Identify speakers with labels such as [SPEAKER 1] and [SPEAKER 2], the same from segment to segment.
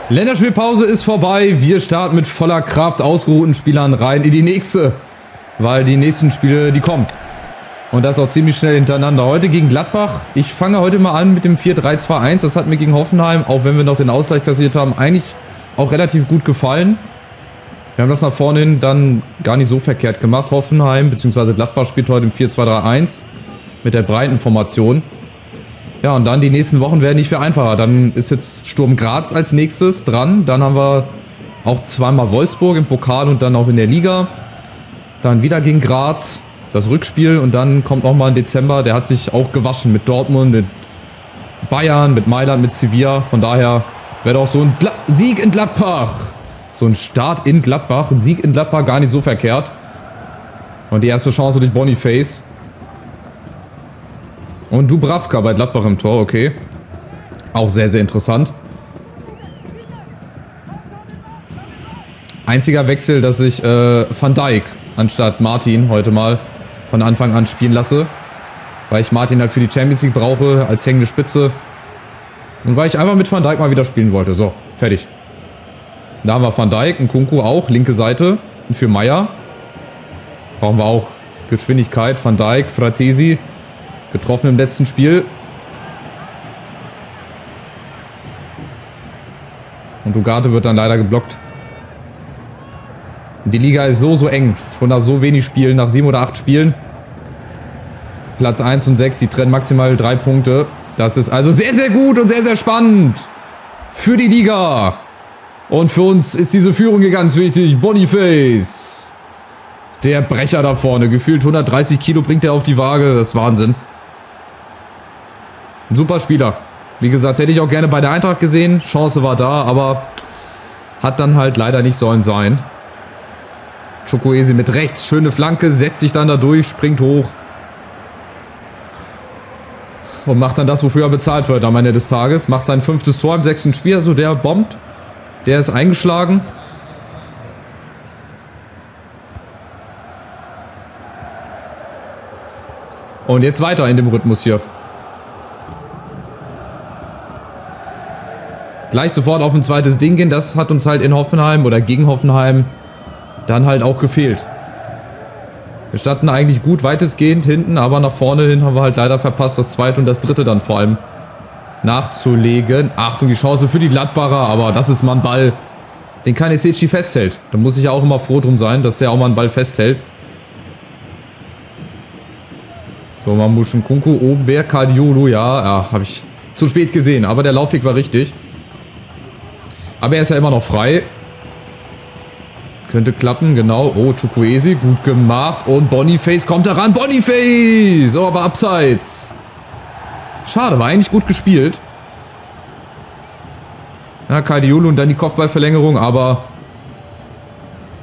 [SPEAKER 1] Länderspielpause ist vorbei. Wir starten mit voller Kraft ausgeruhten Spielern rein in die nächste. Weil die nächsten Spiele, die kommen. Und das auch ziemlich schnell hintereinander. Heute gegen Gladbach. Ich fange heute mal an mit dem 4-3-2-1. Das hat mir gegen Hoffenheim, auch wenn wir noch den Ausgleich kassiert haben, eigentlich auch relativ gut gefallen. Wir haben das nach vorne hin dann gar nicht so verkehrt gemacht. Hoffenheim bzw. Gladbach spielt heute im 4-2-3-1 mit der breiten Formation. Ja, und dann die nächsten Wochen werden nicht viel einfacher. Dann ist jetzt Sturm Graz als nächstes dran. Dann haben wir auch zweimal Wolfsburg im Pokal und dann auch in der Liga. Dann wieder gegen Graz, das Rückspiel. Und dann kommt nochmal ein Dezember. Der hat sich auch gewaschen mit Dortmund, mit Bayern, mit Mailand, mit Sevilla. Von daher wäre doch so ein Sieg in Gladbach. So ein Start in Gladbach, ein Sieg in Gladbach gar nicht so verkehrt. Und die erste Chance durch Boniface. Und Dubravka bei Gladbach im Tor, okay. Auch sehr, sehr interessant. Einziger Wechsel, dass ich Van Dijk anstatt Martin heute mal von Anfang an spielen lasse. Weil ich Martin halt für die Champions League brauche, als hängende Spitze. Und weil ich einfach mit Van Dijk mal wieder spielen wollte. So, fertig. Da haben wir Van Dijk, Nkunku auch, linke Seite. Und für Meier brauchen wir auch Geschwindigkeit. Van Dijk, Fratesi. Getroffen im letzten Spiel. Und Ugarte wird dann leider geblockt. Die Liga ist so eng. Schon nach so wenig Spielen, nach 7 oder 8 Spielen. Platz 1 und 6, die trennen maximal 3 Punkte. Das ist also sehr, sehr gut und sehr, sehr spannend. Für die Liga. Und für uns ist diese Führung hier ganz wichtig. Boniface. Der Brecher da vorne. Gefühlt 130 Kilo bringt er auf die Waage. Das ist Wahnsinn. Ein super Spieler. Wie gesagt, hätte ich auch gerne bei der Eintracht gesehen. Chance war da, aber hat dann halt leider nicht sollen sein. Chukwueze mit rechts. Schöne Flanke. Setzt sich dann da durch. Springt hoch. Und macht dann das, wofür er bezahlt wird am Ende des Tages. Macht sein 5. Tor im 6. Spiel. Also der bombt. Der ist eingeschlagen. Und jetzt weiter in dem Rhythmus hier. Gleich sofort auf ein zweites Ding gehen. Das hat uns halt in Hoffenheim oder gegen Hoffenheim dann halt auch gefehlt. Wir standen eigentlich gut weitestgehend hinten, aber nach vorne hin haben wir halt leider verpasst, das zweite und das dritte dann vor allem nachzulegen. Achtung, die Chance für die Gladbacher, aber das ist mal ein Ball, den Kanisechi festhält. Da muss ich ja auch immer froh drum sein, dass der auch mal einen Ball festhält. So, Mamusch Nkunku, oben wer? Kadiolu, ja, habe ich zu spät gesehen, aber der Laufweg war richtig. Aber er ist ja immer noch frei. Könnte klappen, genau. Oh, Chukwueze, gut gemacht. Und Boniface kommt heran. Boniface! Oh, aber abseits. Schade, war eigentlich gut gespielt. Ja, Kadiolu und dann die Kopfballverlängerung, aber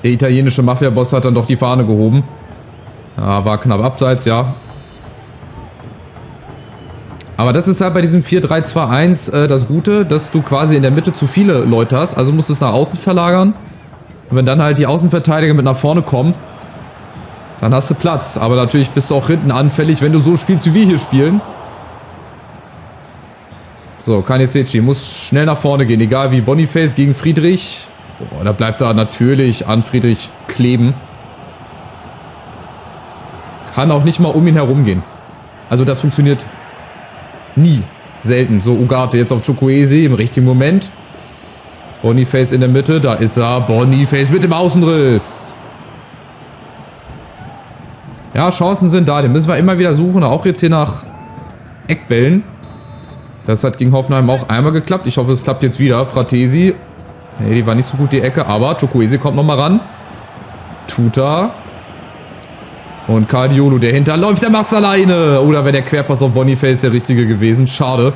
[SPEAKER 1] der italienische Mafia-Boss hat dann doch die Fahne gehoben. Ja, war knapp abseits, ja. Aber das ist halt bei diesem 4-3-2-1 das Gute, dass du quasi in der Mitte zu viele Leute hast. Also musst du es nach außen verlagern. Und wenn dann halt die Außenverteidiger mit nach vorne kommen, dann hast du Platz. Aber natürlich bist du auch hinten anfällig, wenn du so spielst, wie wir hier spielen. So, Kanisechi muss schnell nach vorne gehen. Egal wie. Boniface gegen Friedrich. Oh, da bleibt er natürlich an Friedrich kleben. Kann auch nicht mal um ihn herum gehen. Also das funktioniert nie. Selten. So, Ugarte jetzt auf Chukwueze im richtigen Moment. Boniface in der Mitte. Da ist er. Boniface mit dem Außenriss. Ja, Chancen sind da. Den müssen wir immer wieder suchen. Auch jetzt hier nach Eckbällen. Das hat gegen Hoffenheim auch einmal geklappt. Ich hoffe, es klappt jetzt wieder. Fratesi. Hey, die war nicht so gut, die Ecke. Aber Chukwueze kommt nochmal ran. Tuta. Und Kadiolu, der hinterläuft, der macht's alleine. Oder wäre der Querpass auf Boniface der richtige gewesen. Schade.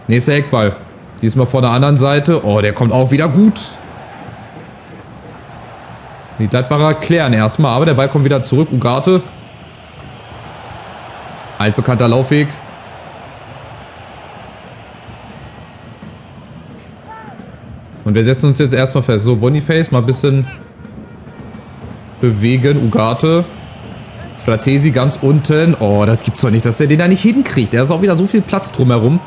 [SPEAKER 1] Nächster Eckball. Diesmal von der anderen Seite. Oh, der kommt auch wieder gut. Die Gladbacher klären erstmal, aber der Ball kommt wieder zurück. Ugarte. Altbekannter Laufweg. Und wir setzen uns jetzt erstmal fest. So, Boniface mal ein bisschen bewegen. Ugarte. Fratesi ganz unten. Oh, das gibt's doch nicht, dass er den da nicht hinkriegt. Er ist auch wieder so viel Platz drumherum.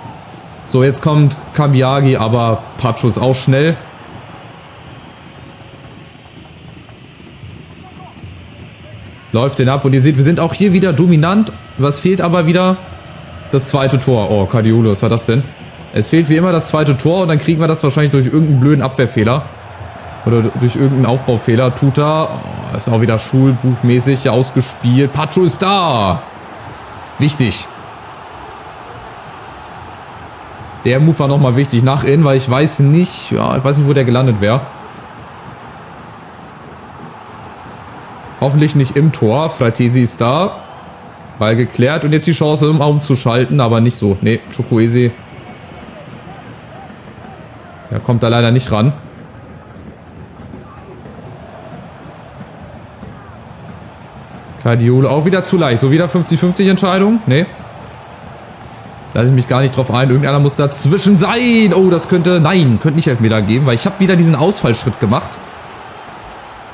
[SPEAKER 1] So, jetzt kommt Kamiagi, aber Pacho ist auch schnell. Läuft den ab und ihr seht, wir sind auch hier wieder dominant. Was fehlt aber wieder? Das zweite Tor. Oh, Guardiola, was war das denn? Es fehlt wie immer das zweite Tor und dann kriegen wir das wahrscheinlich durch irgendeinen blöden Abwehrfehler. Oder durch irgendeinen Aufbaufehler. Tuta, oh, ist auch wieder schulbuchmäßig ausgespielt. Pacho ist da. Wichtig. Der Move war nochmal wichtig. Nach innen, weil ich weiß nicht, ja, ich weiß nicht, wo der gelandet wäre. Hoffentlich nicht im Tor. Fratesi ist da. Ball geklärt und jetzt die Chance, um umzuschalten, aber nicht so. Ne, Chukwueze. Ja, kommt da leider nicht ran. Guardiola auch wieder zu leicht. So wieder 50-50 Entscheidung. Ne. Lasse ich mich gar nicht drauf ein. Irgendeiner muss dazwischen sein. Oh, das könnte... Nein, könnte nicht Elfmeter geben, weil ich habe wieder diesen Ausfallschritt gemacht.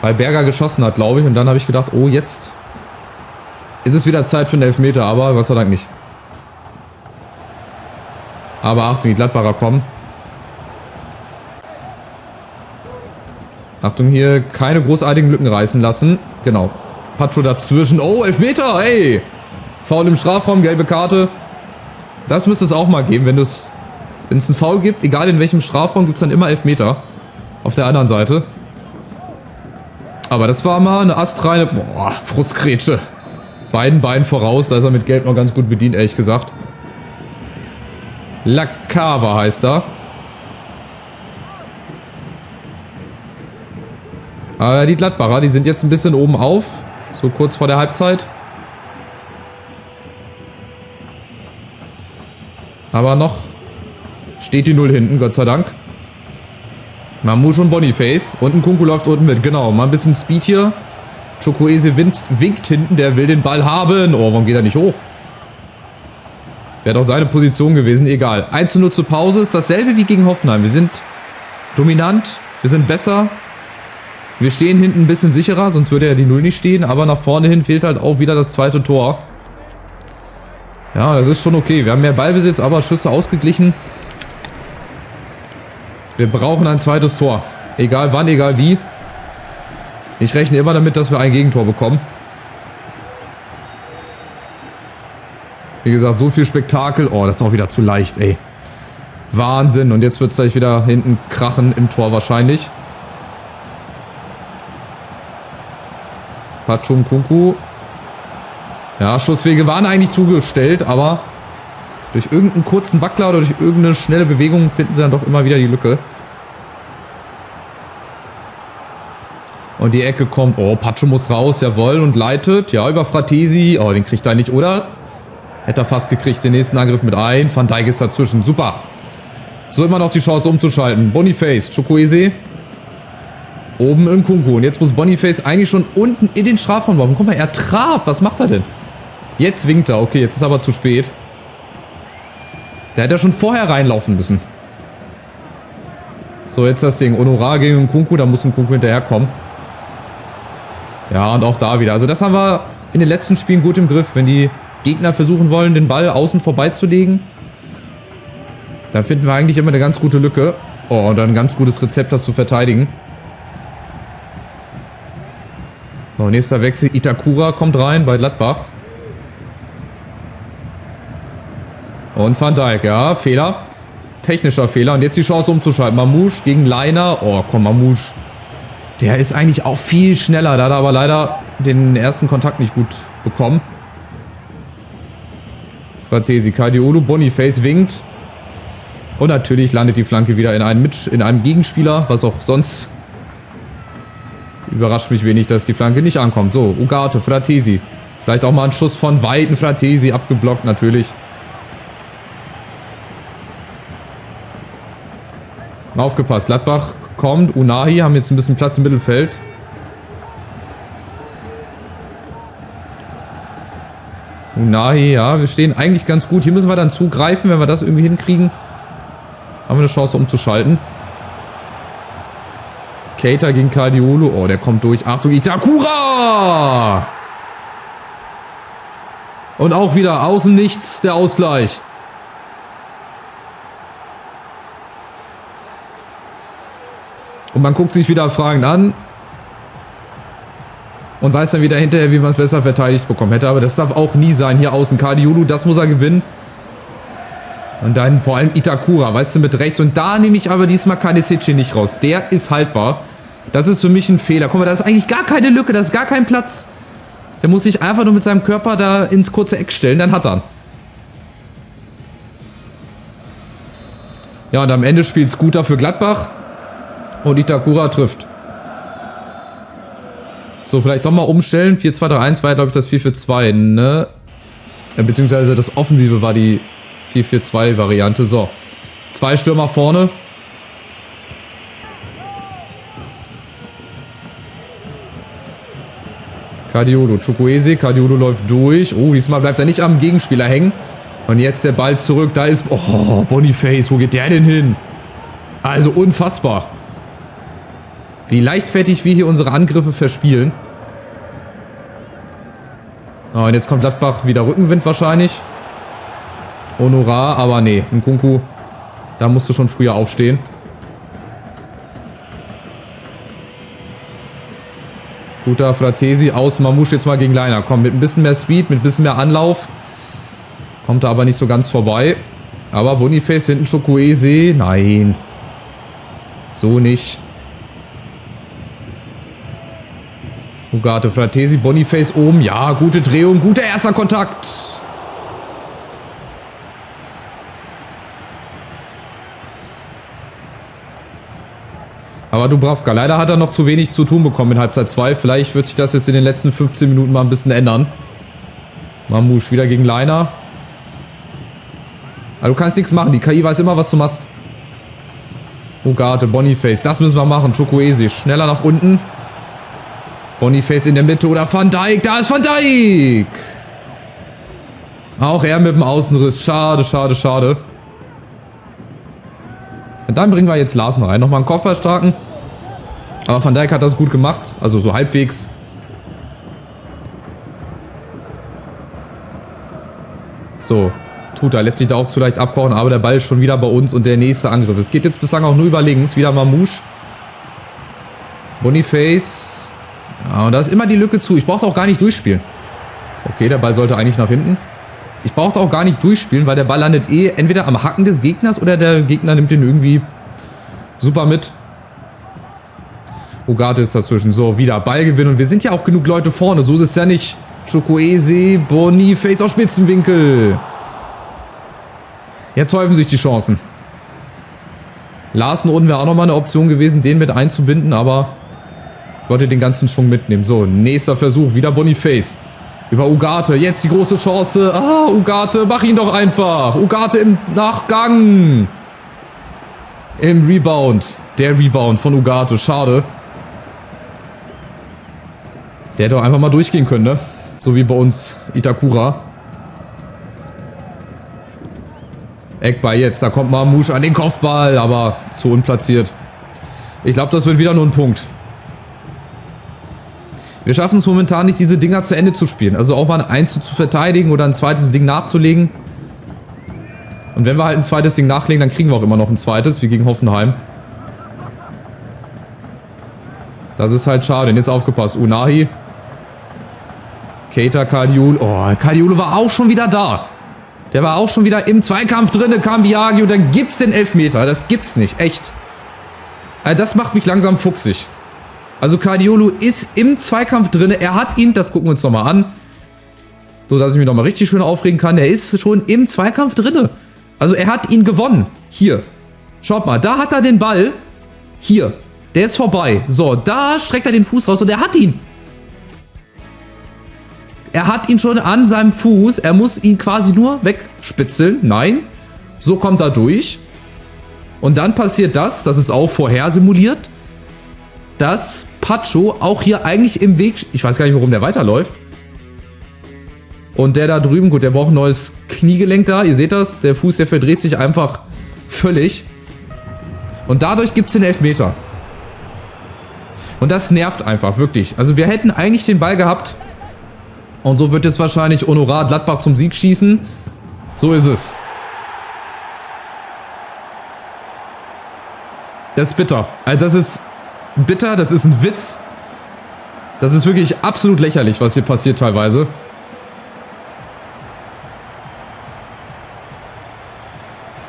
[SPEAKER 1] Weil Berger geschossen hat, glaube ich. Und dann habe ich gedacht, oh, jetzt ist es wieder Zeit für einen Elfmeter. Aber Gott sei Dank nicht. Aber Achtung, die Gladbacher kommen. Achtung hier, keine großartigen Lücken reißen lassen. Genau. Pacho dazwischen. Oh, Elfmeter, hey! Foul im Strafraum, gelbe Karte. Das müsste es auch mal geben, wenn es einen Foul gibt, egal in welchem Strafraum, gibt es dann immer Elfmeter. Auf der anderen Seite. Aber das war mal eine astreine... Boah, Frustgrätsche. Beiden Beinen voraus, da ist er mit Gelb noch ganz gut bedient, ehrlich gesagt. Lacava heißt er. Aber die Gladbacher, die sind jetzt ein bisschen oben auf. So kurz vor der Halbzeit. Aber noch steht die 0 hinten, Gott sei Dank. Mamouche und Boniface. Und ein Nkunku läuft unten mit. Genau, mal ein bisschen Speed hier. Chukwueze winkt hinten, der will den Ball haben. Oh, warum geht er nicht hoch? Wäre doch seine Position gewesen, egal. 1:0 zur Pause, ist dasselbe wie gegen Hoffenheim. Wir sind dominant, wir sind besser. Wir stehen hinten ein bisschen sicherer, sonst würde ja die 0 nicht stehen. Aber nach vorne hin fehlt halt auch wieder das zweite Tor. Ja, das ist schon okay. Wir haben mehr Ballbesitz, aber Schüsse ausgeglichen. Wir brauchen ein zweites Tor. Egal wann, egal wie. Ich rechne immer damit, dass wir ein Gegentor bekommen. Wie gesagt, so viel Spektakel. Oh, das ist auch wieder zu leicht, ey. Wahnsinn. Und jetzt wird es gleich wieder hinten krachen im Tor wahrscheinlich. Pacho Nkunku. Ja, Schusswege waren eigentlich zugestellt, aber durch irgendeinen kurzen Wackler oder durch irgendeine schnelle Bewegung finden sie dann doch immer wieder die Lücke. Und die Ecke kommt. Oh, Pacho muss raus, jawohl, und leitet. Ja, über Fratesi. Oh, den kriegt er nicht, oder? Hätte er fast gekriegt, den nächsten Angriff mit ein. Van Dijk ist dazwischen, super. So immer noch die Chance umzuschalten. Boniface, Chukwueze. Oben Nkunku. Und jetzt muss Boniface eigentlich schon unten in den Strafraum laufen. Guck mal, er trabt. Was macht er denn? Jetzt winkt er. Okay, jetzt ist aber zu spät. Der hätte ja schon vorher reinlaufen müssen. So, jetzt das Ding. Honorar gegen Nkunku. Da muss Nkunku hinterherkommen. Ja, und auch da wieder. Also das haben wir in den letzten Spielen gut im Griff. Wenn die Gegner versuchen wollen, den Ball außen vorbeizulegen, dann finden wir eigentlich immer eine ganz gute Lücke. Oh, und dann ein ganz gutes Rezept, das zu verteidigen. So, nächster Wechsel. Itakura kommt rein bei Gladbach. Und Van Dijk, ja, Fehler. Technischer Fehler. Und jetzt die Chance umzuschalten. Mamouche gegen Leiner. Oh, komm, Mamouche. Der ist eigentlich auch viel schneller. Da hat er aber leider den ersten Kontakt nicht gut bekommen. Fratesi, Guardiola, Boniface winkt. Und natürlich landet die Flanke wieder in einem Gegenspieler, was auch sonst überrascht mich wenig, dass die Flanke nicht ankommt. So, Ugarte, Fratesi. Vielleicht auch mal ein Schuss von Weiten, Fratesi, abgeblockt natürlich. Aufgepasst, Gladbach kommt, Unahi, haben jetzt ein bisschen Platz im Mittelfeld. Unahi, ja, wir stehen eigentlich ganz gut. Hier müssen wir dann zugreifen, wenn wir das irgendwie hinkriegen. Haben wir eine Chance umzuschalten. Keita gegen Guardiola. Oh, der kommt durch. Achtung, Itakura! Und auch wieder aus dem Nichts der Ausgleich. Und man guckt sich wieder fragend an. Und weiß dann wieder hinterher, wie man es besser verteidigt bekommen hätte. Aber das darf auch nie sein. Hier außen Kadiolu, das muss er gewinnen. Und dann vor allem Itakura, weißt du, mit rechts. Und da nehme ich aber diesmal Kanisici nicht raus. Der ist haltbar. Das ist für mich ein Fehler. Guck mal, da ist eigentlich gar keine Lücke, da ist gar kein Platz. Der muss sich einfach nur mit seinem Körper da ins kurze Eck stellen, dann hat er ihn. Ja, und am Ende spielt Scooter für Gladbach. Und Itakura trifft. So, vielleicht doch mal umstellen. 4-2-3-1 war ja, glaube ich, das 4-4-2, ne? Beziehungsweise das Offensive war die 4-4-2-Variante. So. 2 Stürmer vorne. Kadiolu, Chukwueze. Kadiolu läuft durch. Oh, diesmal bleibt er nicht am Gegenspieler hängen. Und jetzt der Ball zurück. Da ist... Oh, Boniface. Wo geht der denn hin? Also unfassbar. Wie leichtfertig wir hier unsere Angriffe verspielen. Oh, und jetzt kommt Gladbach wieder Rückenwind wahrscheinlich. Honorar, aber nee. Nkunku, da musst du schon früher aufstehen. Guter Fratesi aus Mamouche jetzt mal gegen Leiner. Komm, mit ein bisschen mehr Speed, mit ein bisschen mehr Anlauf. Kommt er aber nicht so ganz vorbei. Aber Boniface hinten Chukwueze. Nein. So nicht. Ugarte, Fratesi, Boniface oben. Ja, gute Drehung, guter erster Kontakt. Aber Dubravka, leider hat er noch zu wenig zu tun bekommen in Halbzeit 2. Vielleicht wird sich das jetzt in den letzten 15 Minuten mal ein bisschen ändern. Mamouche wieder gegen Leiner. Aber du kannst nichts machen, die KI weiß immer, was du machst. Ugarte, Boniface, das müssen wir machen. Chukwueze, schneller nach unten. Boniface in der Mitte oder Van Dijk. Da ist Van Dijk. Auch er mit dem Außenriss. Schade, schade, schade. Und dann bringen wir jetzt Larsen rein. Nochmal einen Kopfballstarken. Aber Van Dijk hat das gut gemacht. Also so halbwegs. So. Tut er. Lässt sich da auch zu leicht abkochen. Aber der Ball ist schon wieder bei uns. Und der nächste Angriff. Es geht jetzt bislang auch nur über links. Wieder Mamouche. Boniface. Ja, und da ist immer die Lücke zu. Ich brauchte auch gar nicht durchspielen. Okay, der Ball sollte eigentlich nach hinten. Ich brauchte auch gar nicht durchspielen, weil der Ball landet entweder am Hacken des Gegners oder der Gegner nimmt den irgendwie super mit. Ugarte ist dazwischen. So, wieder Ballgewinn. Und wir sind ja auch genug Leute vorne. So ist es ja nicht. Chukwueze, Boniface aus Spitzenwinkel. Jetzt häufen sich die Chancen. Larsen unten wäre auch nochmal eine Option gewesen, den mit einzubinden, aber ich wollte den ganzen Schwung mitnehmen. So, nächster Versuch. Wieder Boniface. Über Ugarte. Jetzt die große Chance. Ah, Ugarte, mach ihn doch einfach. Ugarte im Nachgang. Im Rebound. Der Rebound von Ugarte. Schade. Der hätte doch einfach mal durchgehen können, ne? So wie bei uns Itakura. Eckball jetzt. Da kommt Mamouche an den Kopfball, aber zu unplatziert. Ich glaube, das wird wieder nur ein Punkt. Wir schaffen es momentan nicht, diese Dinger zu Ende zu spielen. Also auch mal ein 1 zu verteidigen oder ein zweites Ding nachzulegen. Und wenn wir halt ein zweites Ding nachlegen, dann kriegen wir auch immer noch ein zweites, wie gegen Hoffenheim. Das ist halt schade. Und jetzt aufgepasst. Unahi. Keita, Kadiolu. Oh, Kadiolu war auch schon wieder da. Der war auch schon wieder im Zweikampf drin. Kam Biagi und dann gibt's den Elfmeter. Das gibt's nicht. Echt. Also das macht mich langsam fuchsig. Also Kadiolu ist im Zweikampf drin. Er hat ihn, das gucken wir uns nochmal an. So, dass ich mich nochmal richtig schön aufregen kann. Er ist schon im Zweikampf drin. Also er hat ihn gewonnen. Hier. Schaut mal, da hat er den Ball. Hier. Der ist vorbei. So, da streckt er den Fuß raus und er hat ihn. Er hat ihn schon an seinem Fuß. Er muss ihn quasi nur wegspitzeln. Nein. So kommt er durch. Und dann passiert das ist auch vorher simuliert, dass Pacho auch hier eigentlich im Weg... Ich weiß gar nicht, warum der weiterläuft. Und der da drüben, gut, der braucht ein neues Kniegelenk da. Ihr seht das, der Fuß, der verdreht sich einfach völlig. Und dadurch gibt es den Elfmeter. Und das nervt einfach, wirklich. Also wir hätten eigentlich den Ball gehabt. Und so wird jetzt wahrscheinlich Honorar Gladbach zum Sieg schießen. So ist es. Das ist bitter. Also das ist bitter, das ist ein Witz. Das ist wirklich absolut lächerlich, was hier passiert teilweise.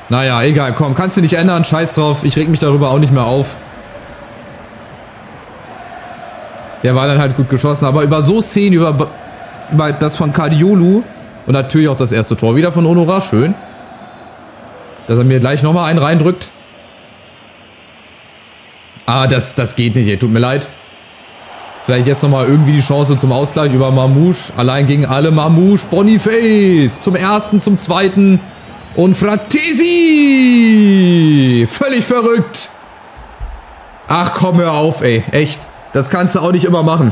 [SPEAKER 1] Naja, egal, komm, kannst du nicht ändern, scheiß drauf. Ich reg mich darüber auch nicht mehr auf. Der war dann halt gut geschossen, aber über so Szenen, über das von Kaldiolu und natürlich auch das erste Tor wieder von Honora, schön. Dass er mir gleich nochmal einen reindrückt. Ah, das geht nicht, ey, tut mir leid. Vielleicht jetzt nochmal irgendwie die Chance zum Ausgleich über Mamouche. Allein gegen alle Mamouche. Boniface zum ersten, zum zweiten. Und Fratesi! Völlig verrückt. Ach komm, hör auf, ey. Echt. Das kannst du auch nicht immer machen.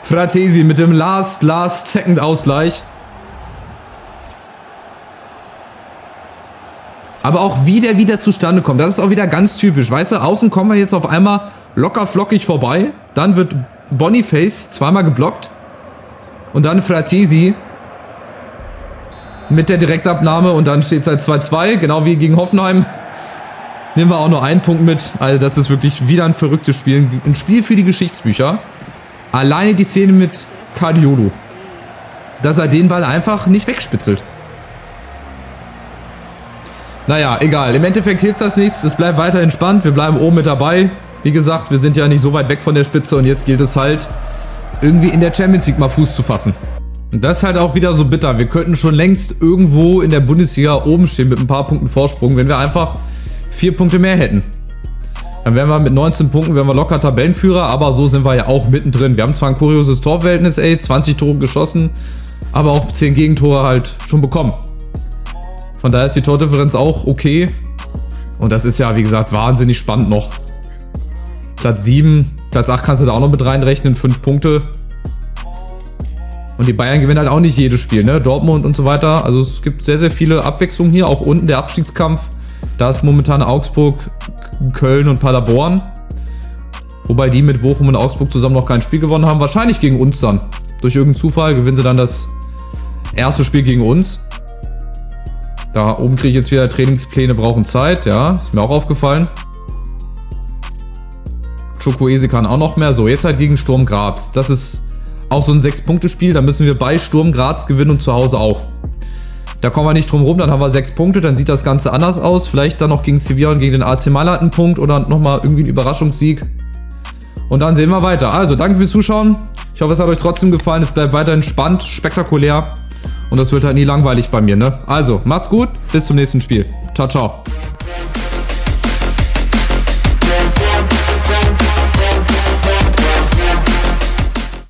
[SPEAKER 1] Fratesi mit dem Last-Second-Ausgleich. Aber auch wie der wieder zustande kommt, das ist auch wieder ganz typisch. Weißt du, außen kommen wir jetzt auf einmal locker flockig vorbei. Dann wird Boniface zweimal geblockt. Und dann Fratesi mit der Direktabnahme. Und dann steht es halt 2-2, genau wie gegen Hoffenheim. Nehmen wir auch nur einen Punkt mit. Also das ist wirklich wieder ein verrücktes Spiel. Ein Spiel für die Geschichtsbücher. Alleine die Szene mit Kaldiolu. Dass er den Ball einfach nicht wegspitzelt. Naja, egal. Im Endeffekt hilft das nichts. Es bleibt weiter entspannt. Wir bleiben oben mit dabei. Wie gesagt, wir sind ja nicht so weit weg von der Spitze. Und jetzt gilt es halt, irgendwie in der Champions League mal Fuß zu fassen. Und das ist halt auch wieder so bitter. Wir könnten schon längst irgendwo in der Bundesliga oben stehen mit ein paar Punkten Vorsprung, wenn wir einfach 4 Punkte mehr hätten. Dann wären wir mit 19 Punkten wären wir locker Tabellenführer. Aber so sind wir ja auch mittendrin. Wir haben zwar ein kurioses Torverhältnis, 20 Tore geschossen. Aber auch 10 Gegentore halt schon bekommen. Von daher ist die Tordifferenz auch okay. Und das ist ja, wie gesagt, wahnsinnig spannend noch. Platz 7, Platz 8 kannst du da auch noch mit reinrechnen. 5 Punkte. Und die Bayern gewinnen halt auch nicht jedes Spiel, ne? Dortmund und so weiter. Also es gibt sehr, sehr viele Abwechslungen hier. Auch unten der Abstiegskampf. Da ist momentan Augsburg, Köln und Paderborn. Wobei die mit Bochum und Augsburg zusammen noch kein Spiel gewonnen haben. Wahrscheinlich gegen uns dann. Durch irgendeinen Zufall gewinnen sie dann das erste Spiel gegen uns. Da oben kriege ich jetzt wieder Trainingspläne brauchen Zeit, ja, ist mir auch aufgefallen. Chukwueze kann auch noch mehr. So, jetzt halt gegen Sturm Graz. Das ist auch so ein 6-Punkte-Spiel. Da müssen wir bei Sturm Graz gewinnen und zu Hause auch. Da kommen wir nicht drum rum, dann haben wir 6 Punkte, dann sieht das Ganze anders aus. Vielleicht dann noch gegen Sevilla und gegen den AC Mailand einen Punkt oder nochmal irgendwie einen Überraschungssieg. Und dann sehen wir weiter. Also, danke fürs Zuschauen. Ich hoffe, es hat euch trotzdem gefallen. Es bleibt weiterhin spannend, spektakulär. Und das wird halt nie langweilig bei mir, ne? Also, macht's gut, bis zum nächsten Spiel. Ciao, ciao.